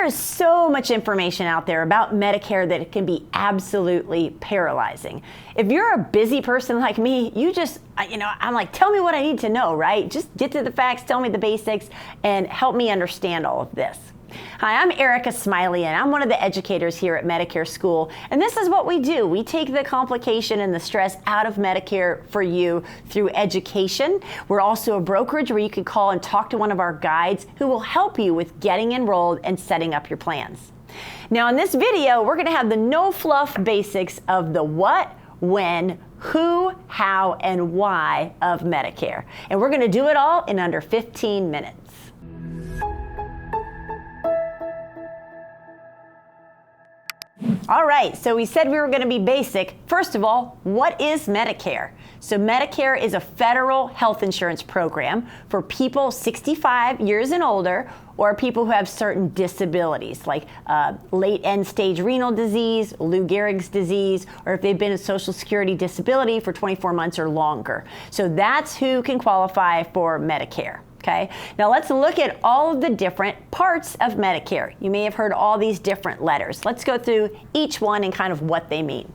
There is so much information out there about Medicare that it can be absolutely paralyzing. If you're a busy person like me, I'm like, tell me what I need to know, right? Just get to the facts, tell me the basics, and help me understand all of this. Hi, I'm Erika Smiley, and I'm one of the educators here at Medicare School, and this is what we do. We take the complication and the stress out of Medicare for you through education. We're also a brokerage where you can call and talk to one of our guides who will help you with getting enrolled and setting up your plans. Now, in this video, we're going to have the no fluff basics of the what, when, who, how, and why of Medicare. And we're going to do it all in under 15 minutes. All right, so we said we were going to be basic. First of all, what is Medicare? So Medicare is a federal health insurance program for people 65 years and older, or people who have certain disabilities like late end-stage renal disease, Lou Gehrig's disease, or if they've been a Social Security disability for 24 months or longer. So that's who can qualify for Medicare. Okay, now let's look at all of the different parts of Medicare. You may have heard all these different letters. Let's go through each one and kind of what they mean.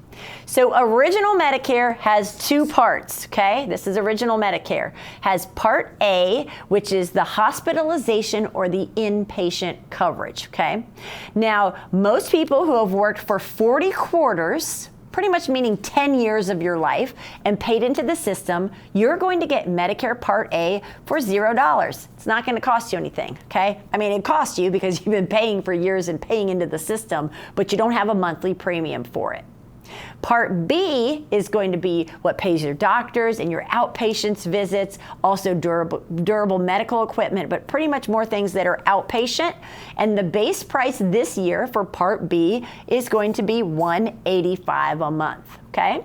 So original Medicare has two parts, okay? This is original Medicare. Has Part A, which is the hospitalization or the inpatient coverage, okay? Now, most people who have worked for 40 quarters, pretty much meaning 10 years of your life, and paid into the system, you're going to get Medicare Part A for $0. It's not going to cost you anything, okay? I mean, it costs you because you've been paying for years and paying into the system, but you don't have a monthly premium for it. Part B is going to be what pays your doctors and your outpatients visits, also durable medical equipment, but pretty much more things that are outpatient. And the base price this year for Part B is going to be $185 a month, okay?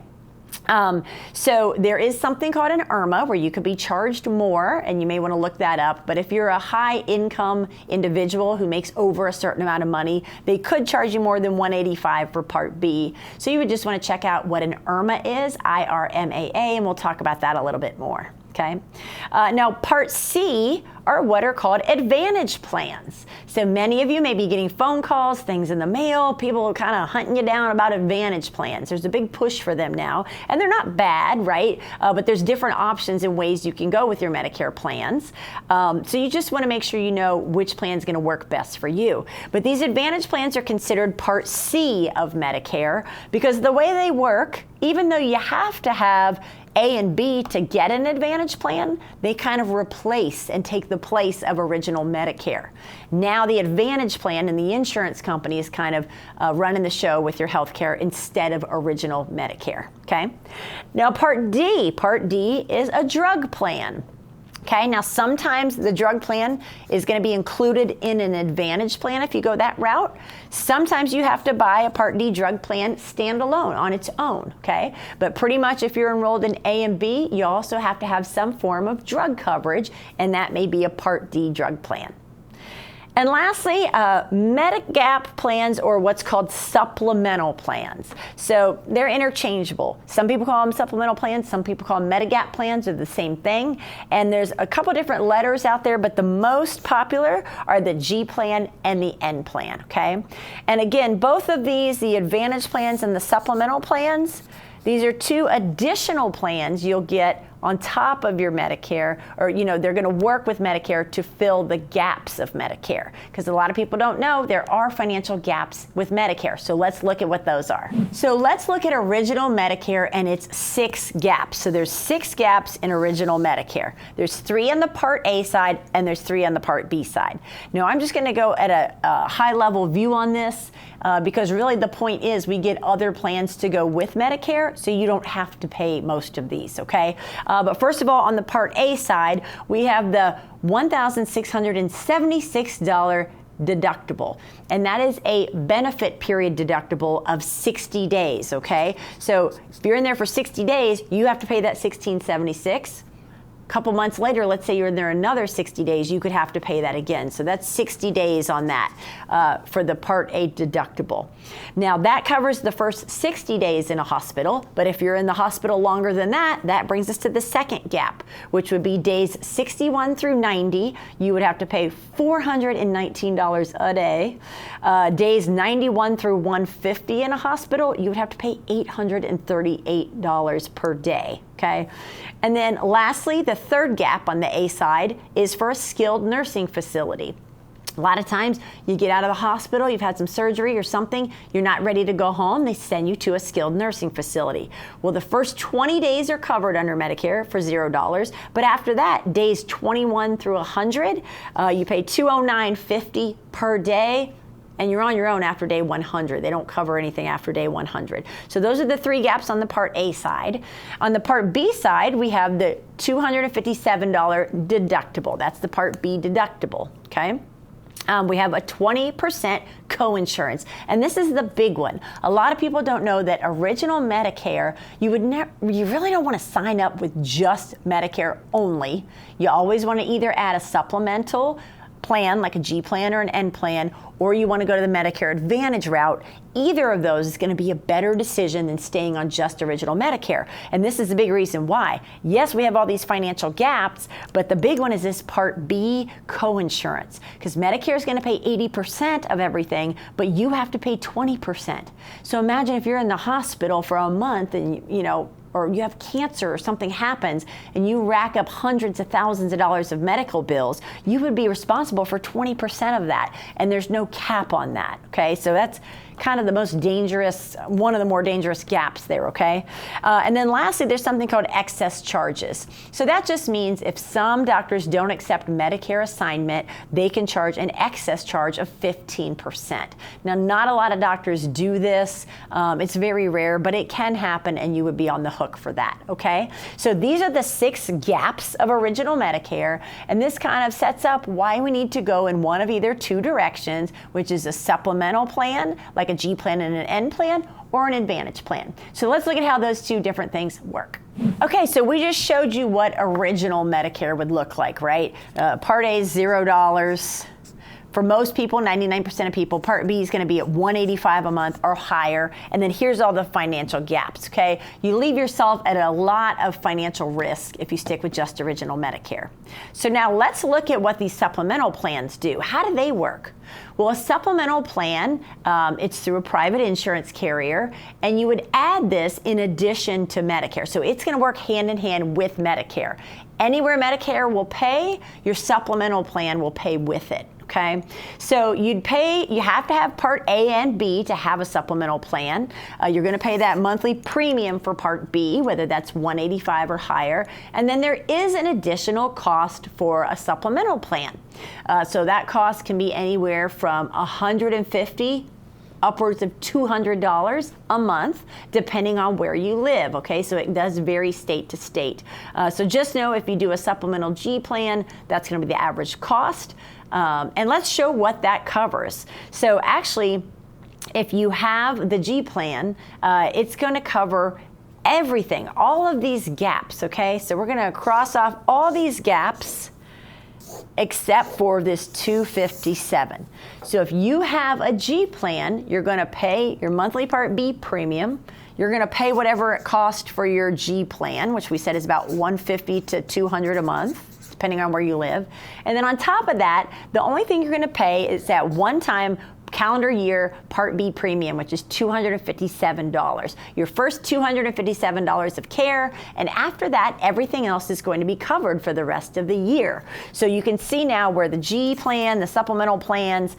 So there is something called an IRMA where you could be charged more, and you may want to look that up. But if you're a high income individual who makes over a certain amount of money, they could charge you more than $185 for Part B. So you would just want to check out what an IRMA is, IRMAA, and we'll talk about that a little bit more. Okay. Now, Part C are what are called Advantage plans. So many of you may be getting phone calls, things in the mail, people kind of hunting you down about Advantage plans. There's a big push for them now, and they're not bad, right? But there's different options and ways you can go with your Medicare plans. So you just want to make sure you know which plan is going to work best for you. But these Advantage plans are considered Part C of Medicare because the way they work, even though you have to have A and B to get an Advantage plan, they kind of replace and take the place of original Medicare. Now the Advantage plan and the insurance company is kind of running the show with your health care instead of original Medicare, okay? Now Part D is a drug plan. Okay, now sometimes the drug plan is going to be included in an Advantage plan if you go that route. Sometimes you have to buy a Part D drug plan standalone on its own, okay? But pretty much if you're enrolled in A and B, you also have to have some form of drug coverage, and that may be a Part D drug plan. And lastly, Medigap plans, or what's called supplemental plans. So they're interchangeable. Some people call them supplemental plans, some people call them Medigap plans, are the same thing. And there's a couple different letters out there, but the most popular are the G plan and the N plan, okay? And again, both of these, the Advantage plans and the supplemental plans, these are two additional plans you'll get on top of your Medicare, or they're going to work with Medicare to fill the gaps of Medicare, because a lot of people don't know there are financial gaps with Medicare. So let's look at what those are. So let's look at original Medicare and its 6 gaps. So there's 6 gaps in original Medicare. There's 3 on the Part A side and there's 3 on the Part B side. Now I'm just going to go at a high level view on this because really the point is we get other plans to go with Medicare, so you don't have to pay most of these, okay? But first of all, on the Part A side, we have the $1,676 deductible, and that is a benefit period deductible of 60 days, okay? So if you're in there for 60 days, you have to pay that $1,676. couple months later, let's say you're in there another 60 days, you could have to pay that again. So that's 60 days on that for the Part A deductible. Now that covers the first 60 days in a hospital, but if you're in the hospital longer than that, that brings us to the second gap, which would be days 61 through 90. You would have to pay $419 a day. Days 91 through 150 in a hospital, you would have to pay $838 per day. Okay. And then lastly, the third gap on the A side is for a skilled nursing facility. A lot of times you get out of the hospital, you've had some surgery or something, you're not ready to go home, they send you to a skilled nursing facility. Well, the first 20 days are covered under Medicare for $0, but after that, days 21 through 100, you pay $209.50 per day. And you're on your own after day 100. They don't cover anything after day 100. So those are the three gaps on the Part A side. On the Part B side, we have the $257 deductible. That's the Part B deductible, okay? We have a 20% coinsurance, and this is the big one. A lot of people don't know that original Medicare, you really don't want to sign up with just Medicare only. You always want to either add a supplemental plan, like a G plan or an N plan, or you want to go to the Medicare Advantage route. Either of those is going to be a better decision than staying on just original Medicare. And this is the big reason why. Yes, we have all these financial gaps, but the big one is this Part B coinsurance, because Medicare is going to pay 80% of everything, but you have to pay 20%. So imagine if you're in the hospital for a month and or you have cancer or something happens and you rack up hundreds of thousands of dollars of medical bills, you would be responsible for 20% of that. And there's no cap on that, okay? So that's kind of the most dangerous, one of the more dangerous gaps there, okay? And then lastly, there's something called excess charges. So that just means if some doctors don't accept Medicare assignment, they can charge an excess charge of 15%. Now, not a lot of doctors do this. It's very rare, but it can happen and you would be on the hook for that, okay? So these are the 6 gaps of original Medicare, and this kind of sets up why we need to go in one of either 2 directions, which is a supplemental plan, like a G plan and an N plan, or an Advantage plan. So let's look at how those 2 different things work. Okay, so we just showed you what original Medicare would look like, right? Part A is $0. For most people, 99% of people, Part B is going to be at $185 a month or higher. And then here's all the financial gaps, okay? You leave yourself at a lot of financial risk if you stick with just original Medicare. So now let's look at what these supplemental plans do. How do they work? Well, a supplemental plan, it's through a private insurance carrier, and you would add this in addition to Medicare. So it's going to work hand in hand with Medicare. Anywhere Medicare will pay, your supplemental plan will pay with it. Okay, so you have to have Part A and B to have a supplemental plan. You're going to pay that monthly premium for Part B, whether that's $185 or higher. And then there is an additional cost for a supplemental plan. So that cost can be anywhere from $150 upwards of $200 a month, depending on where you live, okay? So it does vary state to state. So just know if you do a supplemental G plan, that's gonna be the average cost. And let's show what that covers. So actually, if you have the G plan, it's gonna cover everything, all of these gaps, okay? So we're gonna cross off all these gaps except for this $257. So if you have a G plan, you're going to pay your monthly Part B premium. You're going to pay whatever it costs for your G plan, which we said is about $150 to $200 a month, depending on where you live. And then on top of that, the only thing you're going to pay is that one-time calendar year Part B premium, which is $257. Your first $257 of care, and after that, everything else is going to be covered for the rest of the year. So you can see now where the G plan, the supplemental plans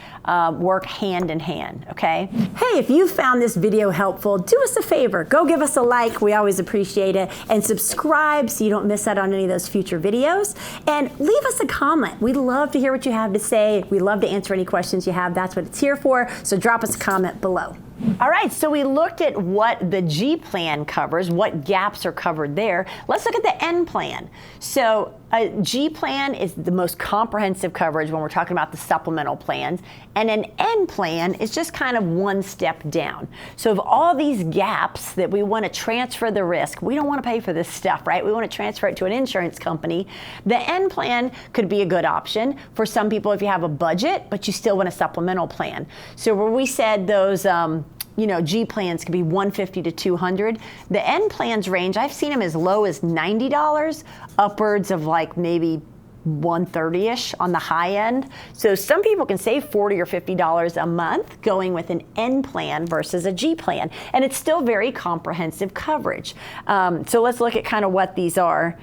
work hand in hand, okay? Hey, if you found this video helpful, do us a favor. Go give us a like. We always appreciate it. And subscribe so you don't miss out on any of those future videos. And leave us a comment. We'd love to hear what you have to say. We love to answer any questions you have. That's what it's here for. So drop us a comment below. All right, so we looked at what the G plan covers, what gaps are covered there. Let's look at the N plan. So a G plan is the most comprehensive coverage when we're talking about the supplemental plans, and an N plan is just kind of one step down. So of all these gaps that we want to transfer the risk, we don't want to pay for this stuff, right? We want to transfer it to an insurance company. The N plan could be a good option for some people if you have a budget, but you still want a supplemental plan. So where we said those G plans could be $150 to $200. The N plans range, I've seen them as low as $90, upwards of like maybe $130-ish on the high end. So some people can save $40 or $50 a month going with an N plan versus a G plan. And it's still very comprehensive coverage. So let's look at kind of what these are.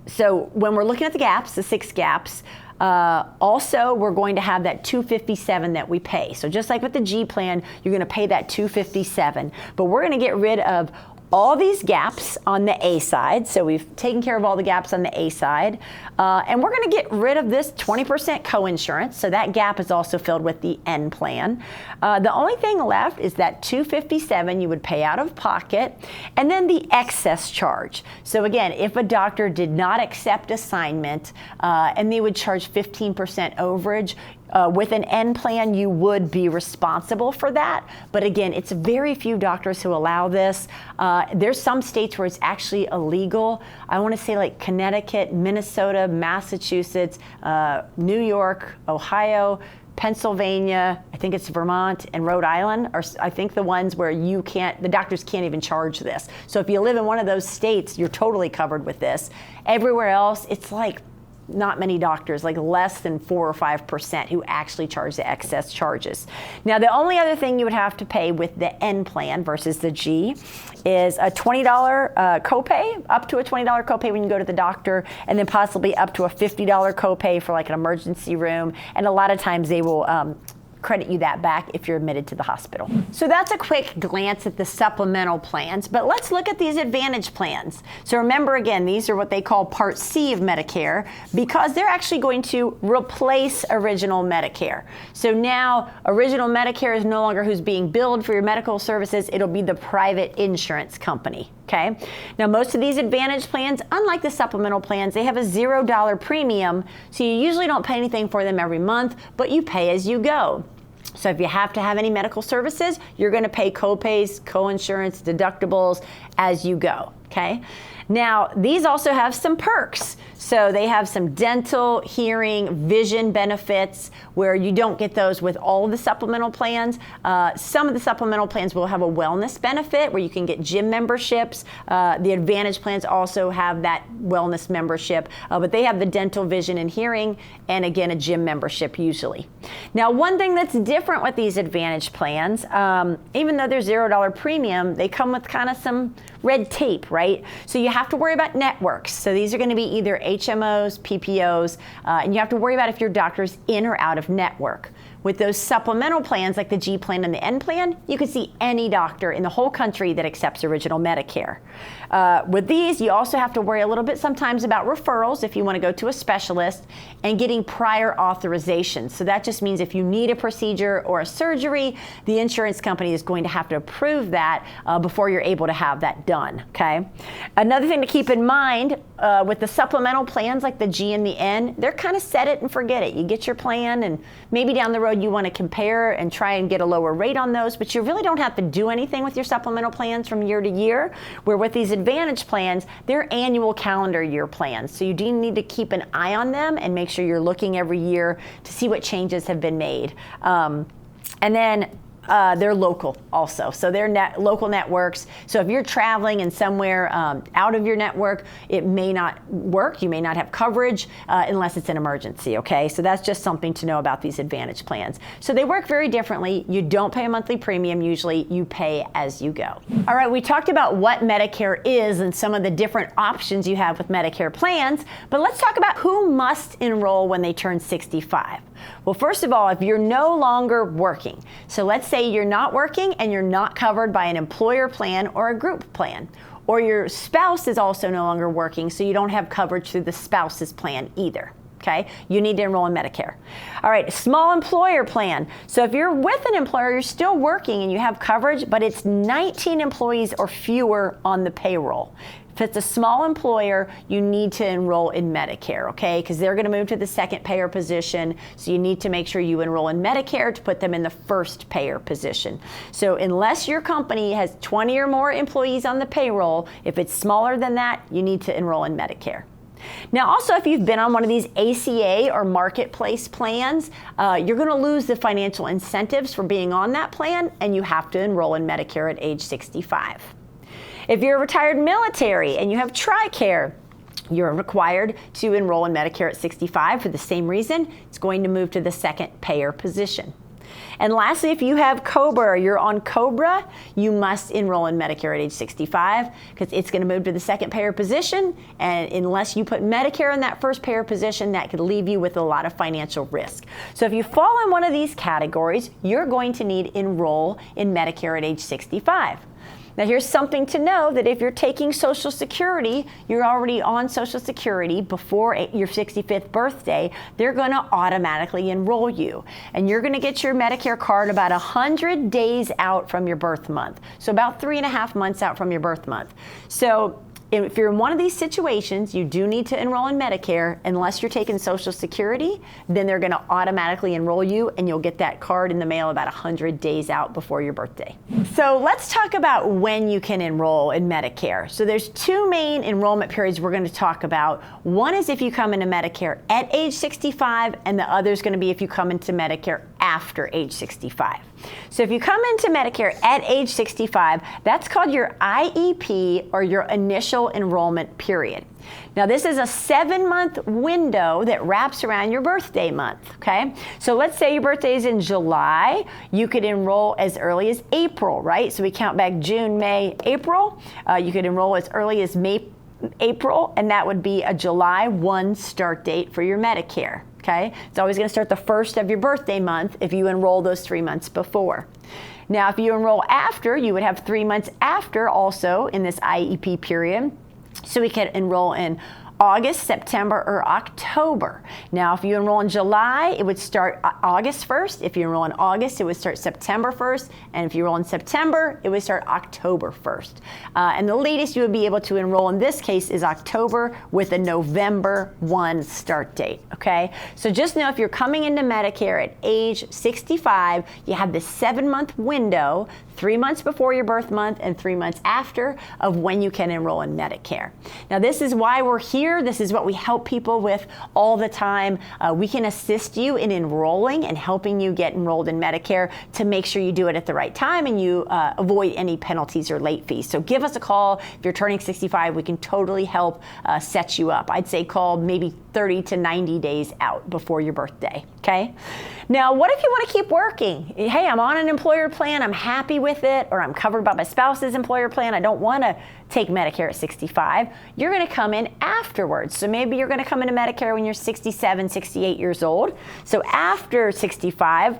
So when we're looking at the gaps, the 6 gaps, also, we're going to have that $257 that we pay. So just like with the G plan, you're going to pay that $257. But we're going to get rid of all these gaps on the A side. So we've taken care of all the gaps on the A side. And we're going to get rid of this 20% coinsurance. So that gap is also filled with the N plan. The only thing left is that $257 you would pay out of pocket, and then the excess charge. So again, if a doctor did not accept assignment and they would charge 15% overage, with an N plan, you would be responsible for that. But again, it's very few doctors who allow this. There's some states where it's actually illegal. I want to say like Connecticut, Minnesota, Massachusetts, New York, Ohio, Pennsylvania, I think it's Vermont, and Rhode Island are, I think, the ones where the doctors can't even charge this. So if you live in one of those states, you're totally covered with this. Everywhere else, it's like not many doctors, like less than 4 or 5% who actually charge the excess charges. Now, the only other thing you would have to pay with the N plan versus the G is a $20 copay, up to a $20 copay when you go to the doctor, and then possibly up to a $50 copay for like an emergency room. And a lot of times they will credit you that back if you're admitted to the hospital. So that's a quick glance at the supplemental plans, but let's look at these advantage plans. So remember, again, these are what they call Part C of Medicare because they're actually going to replace original Medicare. So now original Medicare is no longer who's being billed for your medical services, it'll be the private insurance company. Okay. Now, most of these advantage plans, unlike the supplemental plans, they have a $0 premium, so you usually don't pay anything for them every month, but you pay as you go. So if you have to have any medical services, you're going to pay copays, coinsurance, deductibles as you go. Okay. Now, these also have some perks. So they have some dental, hearing, vision benefits where you don't get those with all of the supplemental plans. Some of the supplemental plans will have a wellness benefit where you can get gym memberships. The Advantage plans also have that wellness membership, but they have the dental, vision, and hearing, and again, a gym membership usually. Now, one thing that's different with these Advantage plans, even though they're $0 premium, they come with kind of some red tape, right? So you have to worry about networks. So these are going to be either HMOs, PPOs, and you have to worry about if your doctor's in or out of network. With those supplemental plans like the G plan and the N plan, you can see any doctor in the whole country that accepts original Medicare. With these, you also have to worry a little bit sometimes about referrals if you want to go to a specialist and getting prior authorization. So that just means if you need a procedure or a surgery, the insurance company is going to have to approve that before you're able to have that done, okay? Another thing to keep in mind with the supplemental plans like the G and the N, they're kind of set it and forget it. You get your plan and maybe down the road you want to compare and try and get a lower rate on those, but you really don't have to do anything with your supplemental plans from year to year, where with these Advantage plans, they're annual calendar year plans. So you do need to keep an eye on them and make sure you're looking every year to see what changes have been made. And then they're local also. So they're local networks. So if you're traveling and somewhere out of your network, it may not work. You may not have coverage unless it's an emergency, okay? So that's just something to know about these Advantage plans. So they work very differently. You don't pay a monthly premium usually. You pay as you go. All right, we talked about what Medicare is and some of the different options you have with Medicare plans, but let's talk about who must enroll when they turn 65. Well, first of all, if you're no longer working, so let's say you're not working and you're not covered by an employer plan or a group plan, or your spouse is also no longer working, so you don't have coverage through the spouse's plan either. Okay, you need to enroll in Medicare. All right, small employer plan. So if you're with an employer, you're still working and you have coverage, but it's 19 employees or fewer on the payroll. If it's a small employer, you need to enroll in Medicare, okay? Because they're going to move to the second payer position, so you need to make sure you enroll in Medicare to put them in the first payer position. So unless your company has 20 or more employees on the payroll, if it's smaller than that, you need to enroll in Medicare. Now, also, if you've been on one of these ACA or marketplace plans, you're going to lose the financial incentives for being on that plan, and you have to enroll in Medicare at age 65. If you're a retired military and you have TRICARE, you're required to enroll in Medicare at 65 for the same reason. It's going to move to the second payer position. And lastly, if you have COBRA or you're on COBRA, you must enroll in Medicare at age 65 because it's going to move to the second payer position. And unless you put Medicare in that first payer position, that could leave you with a lot of financial risk. So if you fall in one of these categories, you're going to need to enroll in Medicare at age 65. Now, here's something to know, that if you're taking Social Security, you're already on Social Security before your 65th birthday, they're going to automatically enroll you. And you're going to get your Medicare card about 100 days out from your birth month. So about 3.5 months out from your birth month. So if you're in one of these situations, you do need to enroll in Medicare. Unless you're taking Social Security, then they're going to automatically enroll you, and you'll get that card in the mail about 100 days out before your birthday. So let's talk about when you can enroll in Medicare. So there's two main enrollment periods we're going to talk about. One is if you come into Medicare at age 65, and the other is going to be if you come into Medicare after age 65. So if you come into Medicare at age 65, that's called your IEP, or your initial enrollment period. Now, this is a 7-month window that wraps around your birthday month, okay? So let's say your birthday is in July. You could enroll as early as April, right? So we count back June, May, April. You could enroll as early as April, and that would be a July 1 start date for your Medicare. Okay, it's always going to start the first of your birthday month if you enroll those 3 months before. Now, if you enroll after, you would have 3 months after also in this IEP period. So we could enroll in August, September, or October. Now, if you enroll in July, it would start August 1st. If you enroll in August, it would start September 1st. And if you enroll in September, it would start October 1st. And the latest you would be able to enroll in this case is October, with a November 1 start date, okay? So just know, if you're coming into Medicare at age 65, you have this 7-month window, 3 months before your birth month and 3 months after, of when you can enroll in Medicare. Now, this is why we're here. This is what we help people with all the time. We can assist you in enrolling and helping you get enrolled in Medicare to make sure you do it at the right time and you avoid any penalties or late fees. So give us a call. If you're turning 65, we can totally help set you up. I'd say call maybe 30 to 90 days out before your birthday, okay? Now, what if you want to keep working? Hey, I'm on an employer plan, I'm happy with it, or I'm covered by my spouse's employer plan, I don't want to take Medicare at 65. You're going to come in afterwards. So maybe you're going to come into Medicare when you're 67, 68 years old. So after 65,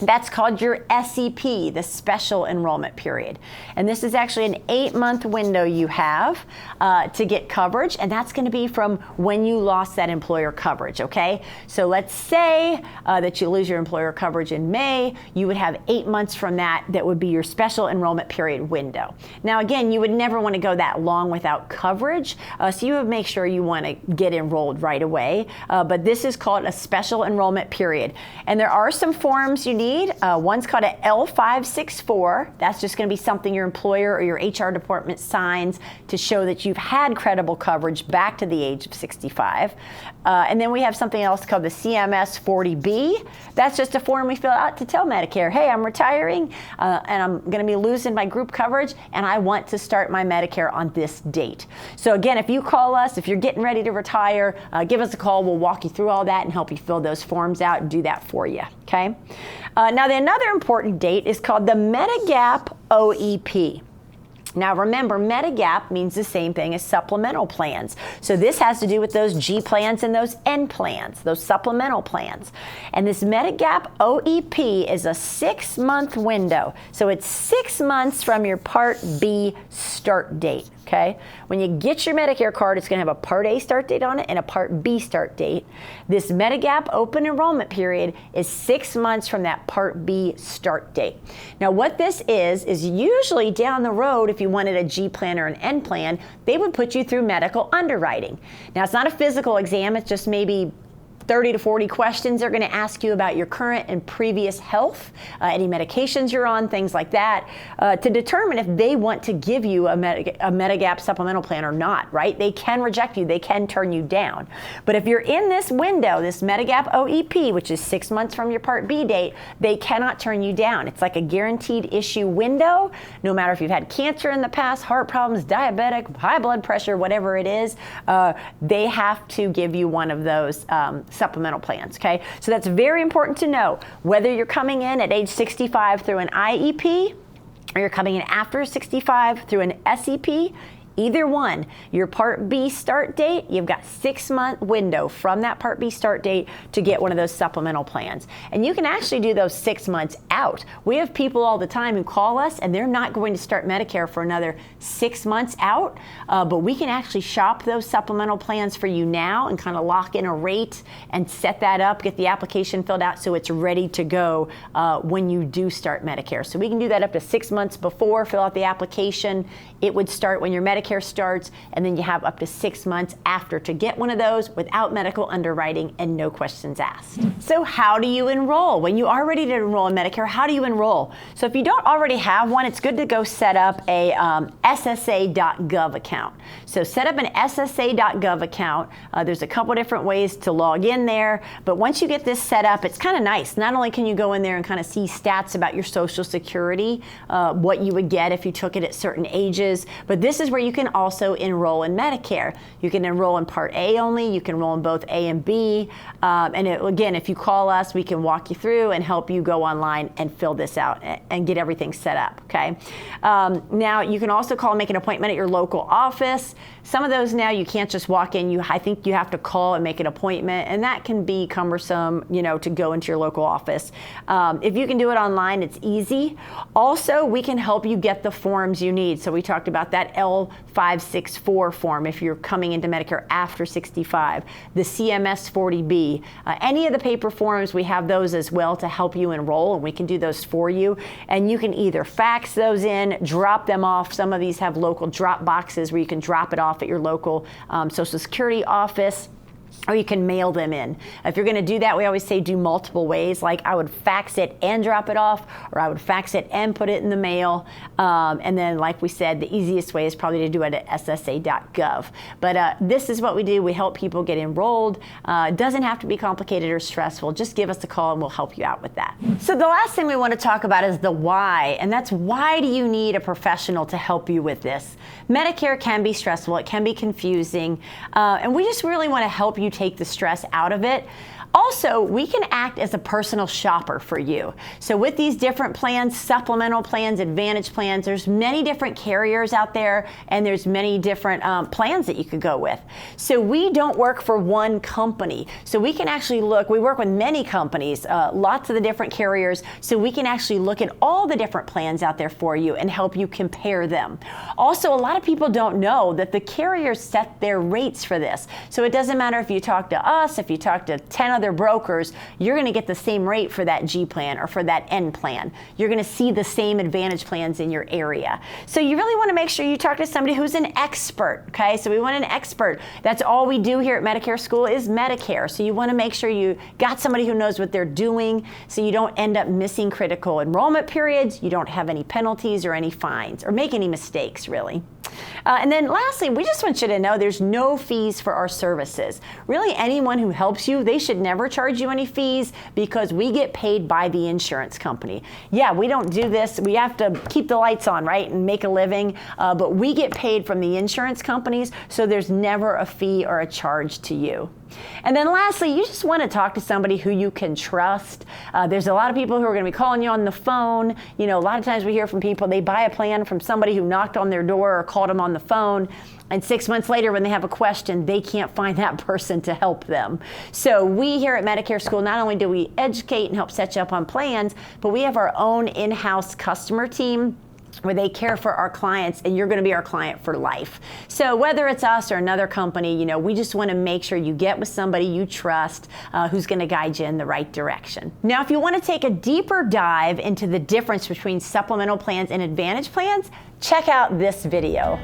that's called your SEP, the special enrollment period. And this is actually an 8-month window you have to get coverage, and that's going to be from when you lost that employer coverage, okay? So let's say that you lose your employer coverage in May. You would have 8 months from that would be your special enrollment period window. Now, again, you would never want to go that long without coverage, so you would make sure you want to get enrolled right away. But this is called a special enrollment period. And there are some forms you need. One's called an L564. That's just going to be something your employer or your HR department signs to show that you've had credible coverage back to the age of 65. And then we have something else called the CMS 40B. That's just a form we fill out to tell Medicare, hey, I'm retiring and I'm going to be losing my group coverage and I want to start my Medicare on this date. So again, if you call us, if you're getting ready to retire, give us a call. We'll walk you through all that and help you fill those forms out and do that for you, okay? Now, another important date is called the Medigap OEP. Now remember, Medigap means the same thing as supplemental plans. So this has to do with those G plans and those N plans, those supplemental plans. And this Medigap OEP is a 6-month window. So it's 6 months from your Part B start date. Okay? When you get your Medicare card, it's going to have a Part A start date on it and a Part B start date. This Medigap open enrollment period is 6 months from that Part B start date. Now what this is usually down the road, if you wanted a G plan or an N plan, they would put you through medical underwriting. Now it's not a physical exam, it's just maybe 30 to 40 questions they're going to ask you about your current and previous health, any medications you're on, things like that, to determine if they want to give you a Medigap supplemental plan or not, right? They can reject you, they can turn you down. But if you're in this window, this Medigap OEP, which is 6 months from your Part B date, they cannot turn you down. It's like a guaranteed issue window, no matter if you've had cancer in the past, heart problems, diabetic, high blood pressure, whatever it is, they have to give you one of those supplemental plans, okay? So that's very important to know. Whether you're coming in at age 65 through an IEP, or you're coming in after 65 through an SEP, either one, your Part B start date, you've got 6-month window from that Part B start date to get one of those supplemental plans. And you can actually do those 6 months out. We have people all the time who call us and they're not going to start Medicare for another 6 months out, but we can actually shop those supplemental plans for you now and kind of lock in a rate and set that up, get the application filled out so it's ready to go when you do start Medicare. So we can do that up to 6 months before, fill out the application. It would start when your Medicare starts, and then you have up to 6 months after to get one of those without medical underwriting and no questions asked. So how do you enroll? When you are ready to enroll in Medicare, how do you enroll? So if you don't already have one, it's good to go set up a SSA.gov account. So set up an SSA.gov account. There's a couple different ways to log in there, but once you get this set up, it's kind of nice. Not only can you go in there and kind of see stats about your Social Security, what you would get if you took it at certain ages, but this is where you can also enroll in Medicare. You can enroll in Part A only, you can enroll in both A and B, again, if you call us, we can walk you through and help you go online and fill this out and get everything set up, okay? Now, you can also call and make an appointment at your local office. Some of those now you can't just walk in, I think you have to call and make an appointment, and that can be cumbersome, to go into your local office. If you can do it online, it's easy. Also, we can help you get the forms you need. So we talked about that L564 form if you're coming into Medicare after 65, the CMS 40B, any of the paper forms, we have those as well to help you enroll, and we can do those for you. And you can either fax those in, drop them off. Some of these have local drop boxes where you can drop it off at your local Social Security office, or you can mail them in. If you're going to do that, we always say do multiple ways. Like I would fax it and drop it off, or I would fax it and put it in the mail. And then, like we said, the easiest way is probably to do it at SSA.gov. But this is what we do. We help people get enrolled. It doesn't have to be complicated or stressful. Just give us a call and we'll help you out with that. So the last thing we want to talk about is the why, and that's why do you need a professional to help you with this? Medicare can be stressful. It can be confusing. And we just really want to help you take the stress out of it. Also, we can act as a personal shopper for you. So with these different plans, supplemental plans, advantage plans, there's many different carriers out there, and there's many different plans that you could go with. So we don't work for one company. So we can actually look, we work with many companies, lots of the different carriers, so we can actually look at all the different plans out there for you and help you compare them. Also, a lot of people don't know that the carriers set their rates for this. So it doesn't matter if you talk to us, if you talk to 10 other brokers, you're going to get the same rate for that G plan or for that N plan. You're going to see the same advantage plans in your area. So you really want to make sure you talk to somebody who's an expert, okay? So we want an expert. That's all we do here at Medicare School is Medicare. So you want to make sure you got somebody who knows what they're doing so you don't end up missing critical enrollment periods, you don't have any penalties or any fines or make any mistakes, really. And then lastly, we just want you to know there's no fees for our services. Really, anyone who helps you, they should never charge you any fees because we get paid by the insurance company. Yeah, we don't do this. We have to keep the lights on, right, and make a living, but we get paid from the insurance companies, so there's never a fee or a charge to you. And then lastly, you just want to talk to somebody who you can trust. There's a lot of people who are going to be calling you on the phone. You know, a lot of times we hear from people, they buy a plan from somebody who knocked on their door or called them on the phone. And 6 months later, when they have a question, they can't find that person to help them. So we here at Medicare School, not only do we educate and help set you up on plans, but we have our own in-house customer team where they care for our clients, and you're going to be our client for life. So whether it's us or another company, you know, we just want to make sure you get with somebody you trust who's going to guide you in the right direction. Now, if you want to take a deeper dive into the difference between supplemental plans and advantage plans, check out this video.